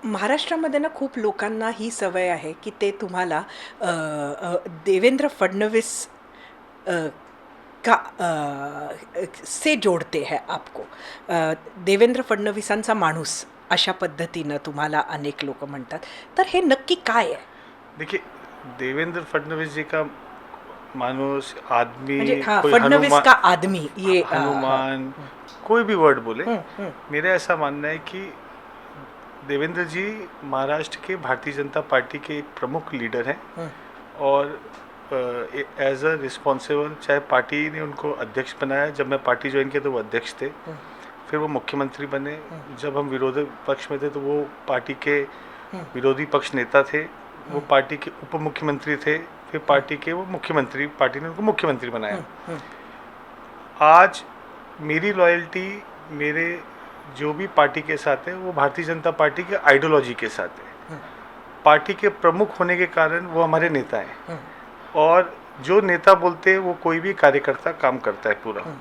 महाराष्ट्रामध्ये ना खूप लोकांना ही सवय आहे की ते तुम्हाला देवेंद्र फडणवीस अ, से जोडते है आपको. देवेंद्र फडणवीसांचा माणूस अशा पद्धतीनं तुम्हाला अनेक लोक म्हणतात. तर हे नक्की काय आहे? देखिए, देवेंद्र फडणवीस जी का मानुस आदमी, म्हणजे हा कोई फडणवीस हनुमान, का आदमी ये हनुमान, कोई भी वर्ड बोले, हम्म, हम्म, मेरा ऐसा मानना है कि देवेंद्र जी महाराष्ट्र के भारतीय जनता पार्टी के एक प्रमुख लीडर हैं। हम्म, और एज अ रिस्पॉन्सिबल, चाहे पार्टी ने उनको अध्यक्ष बनाया, जब मैं पार्टी ज्वाइन किया तो वो अध्यक्ष थे, हम्म, फिर वो मुख्यमंत्री बने। हम्म, जब हम विरोधी पक्ष में थे तो वो पार्टी के हम्म, विरोधी पक्ष नेता थे, वो हम्म, पार्टी के उप मुख्यमंत्री थे, फिर पार्टी के वो मुख्यमंत्री, पार्टी ने उनको मुख्यमंत्री बनाया। हम्म, हम्म, आज मेरी लॉयल्टी मेरे जो भी पार्टी के साथ है वो भारतीय जनता पार्टी के आइडियोलॉजी के साथ है। हम्म, पार्टी के प्रमुख होने के कारण वो हमारे नेता हैं, हम्म, और जो नेता बोलते हैं वो कोई भी कार्यकर्ता काम करता है पूरा। हम्म,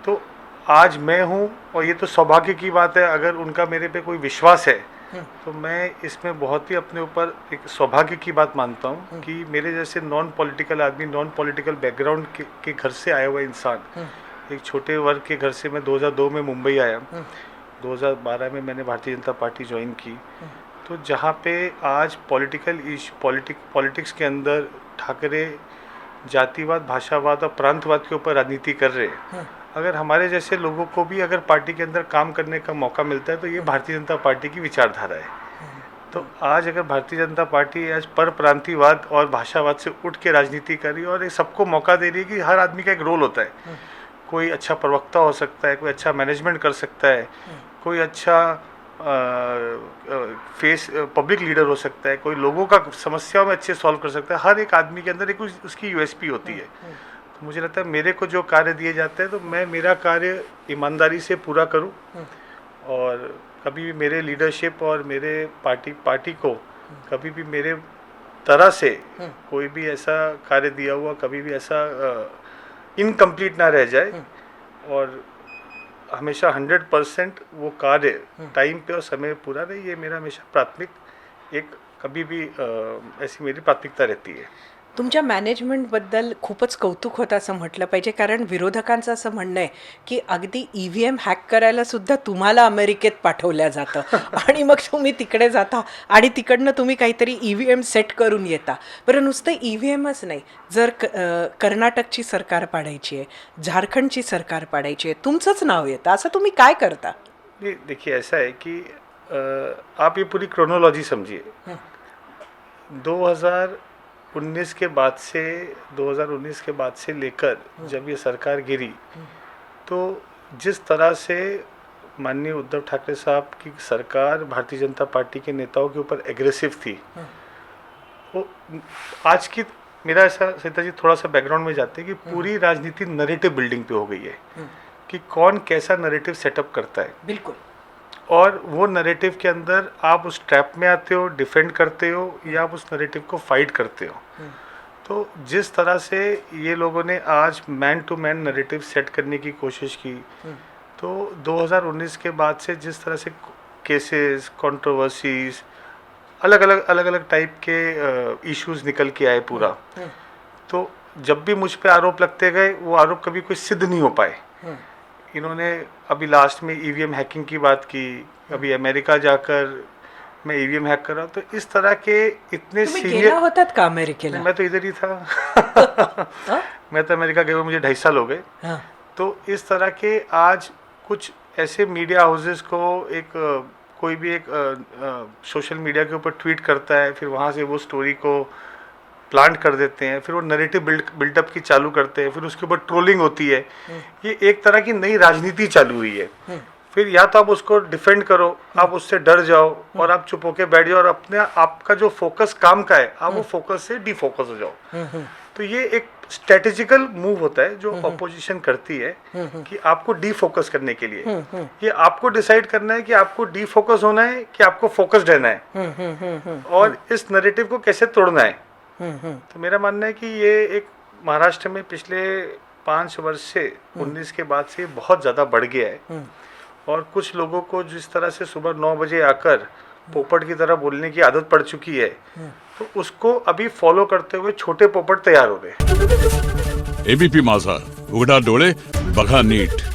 तो आज मैं हूँ, और ये तो सौभाग्य की बात है, अगर उनका मेरे पे कोई विश्वास है हम्म, तो मैं इसमें बहुत ही अपने ऊपर एक सौभाग्य की बात मानता हूँ हम्म, कि मेरे जैसे नॉन पॉलिटिकल आदमी, नॉन पॉलिटिकल बैकग्राउंड के घर से आया हुआ इंसान, हम्म, एक छोटे वर्ग के घर से मैं 2002 में मुंबई आया, हम्म, 2012 में मैंने भारतीय जनता पार्टी ज्वाइन की। हम्म, तो जहाँ पे आज पॉलिटिक्स के अंदर ठाकरे जातिवाद, भाषावाद और प्रांतवाद के ऊपर राजनीति कर रहे हैं, हम्म, अगर हमारे जैसे लोगों को भी अगर पार्टी के अंदर काम करने का मौका मिलता है तो ये भारतीय जनता पार्टी की विचारधारा है। तो आज अगर भारतीय जनता पार्टी आज पर प्रांतीयवाद और भाषावाद से उठ के राजनीति कर रही है, और ये सबको मौका दे रही है कि हर आदमी का एक रोल होता है। कोई अच्छा प्रवक्ता हो सकता है, कोई अच्छा मैनेजमेंट कर सकता है, कोई अच्छा फेस पब्लिक लीडर हो सकता है, कोई लोगों का समस्याओं में अच्छे सॉल्व कर सकता है। हर एक आदमी के अंदर एक उसकी यूएसपी होती है। तो मुझे लगता है मेरे को जो कार्य दिए जाते हैं तो मैं मेरा कार्य ईमानदारी से पूरा करूं, और कभी भी मेरे लीडरशिप और मेरे पार्टी को कभी भी मेरे तरह से कोई भी ऐसा कार्य दिया हुआ कभी भी ऐसा इनकम्प्लीट ना रह जाए, और हमेशा 100% वो कार्य टाइम पे और समय पे पूरा रहे, ये मेरा हमेशा प्राथमिक एक कभी भी ऐसी मेरी प्राथमिकता रहती है। तुमच्या मॅनेजमेंटबद्दल खूपच कौतुक होतं असं म्हटलं पाहिजे, कारण विरोधकांचं असं म्हणणं आहे की अगदी EVM हॅक करायला सुद्धा तुम्हाला अमेरिकेत पाठवलं जातं आणि मग तुम्ही तिकडे जाता आणि तिकडनं तुम्ही काहीतरी EVM सेट करून येता. बरं, नुसतं EVMच नाही, जर कर्नाटकची सरकार पाडायची आहे, झारखंडची सरकार पाडायची आहे, तुमचंच नाव येतं, असं तुम्ही काय करता? नहीं, देखिए ऐसा है कि आप ये पूरी क्रोनोलॉजी समझिए। 2019 के बाद से 2019 के बाद से लेकर जब ये सरकार गिरी, तो जिस तरह से माननीय उद्धव ठाकरे साहब की सरकार भारतीय जनता पार्टी के नेताओं के ऊपर एग्रेसिव थी, वो आज की, मेरा ऐसा सीता जी थोड़ा सा बैकग्राउंड में जाते हैं कि पूरी राजनीति नरेटिव बिल्डिंग पे हो गई है कि कौन कैसा नरेटिव सेटअप करता है, बिल्कुल. और वो नरेटिव के अंदर आप उस ट्रैप में आते हो, डिफेंड करते हो, या आप उस नरेटिव को फाइट करते हो। तो जिस तरह से ये लोगों ने आज man to man narrative set करने की कोशिश की, तो 2019 के बाद से जिस तरह से केसेस, कंट्रोवर्सीज, अलग अलग टाइप के इश्यूज निकल के आए पूरा, तो जब भी मुझ पे आरोप लगते गए वो आरोप कभी कोई सिद्ध नहीं हो पाए। इन्होंने अभी लास्ट में ईवीएम हैकिंग की बात की, अभी अमेरिका जाकर मैं ईवीएम हैक कर रहा हूँ, तो इस तरह के इतने तुम्ही गेला सीनियर, होतात का अमेरिकेला? मैं तो इधर ही था। हं? मैं तो अमेरिका गए हुए मुझे 2.5 साल हो गए। हां. तो इस तरह के आज कुछ ऐसे मीडिया हाउसेस को एक कोई भी एक सोशल मीडिया के ऊपर ट्वीट करता है, फिर वहाँ से वो स्टोरी को प्लांट कर देते हैं, फिर वो नरेटिव बिल्डअप की चालू करते हैं, फिर उसके ऊपर ट्रोलिंग होती है। ये एक तरह की नई राजनीति चालू हुई है। फिर या तो आप उसको डिफेंड करो, आप उससे डर जाओ और आप चुप होके बैठ जाओ, और अपने आपका जो फोकस काम का है आप वो फोकस से डिफोकस हो जाओ। तो ये एक स्ट्रेटेजिकल मूव होता है जो अपोजिशन करती है कि आपको डीफोकस करने के लिए। ये आपको डिसाइड करना है कि आपको डीफोकस होना है कि आपको फोकस्ड रहना है, और इस नैरेटिव को कैसे तोड़ना है। तो मेरा मानना है कि ये एक महाराष्ट्र में पिछले 5 वर्ष से 19 के बाद से बहुत ज़्यादा बढ़ गया है, और कुछ लोगों को जिस तरह से सुबह 9 बजे आकर पोपट की तरह बोलने की आदत पड़ चुकी है, तो उसको अभी फॉलो करते हुए छोटे पोपट तैयार हो गए। एबीपी माझा, उघडा डोळे बघा नीट.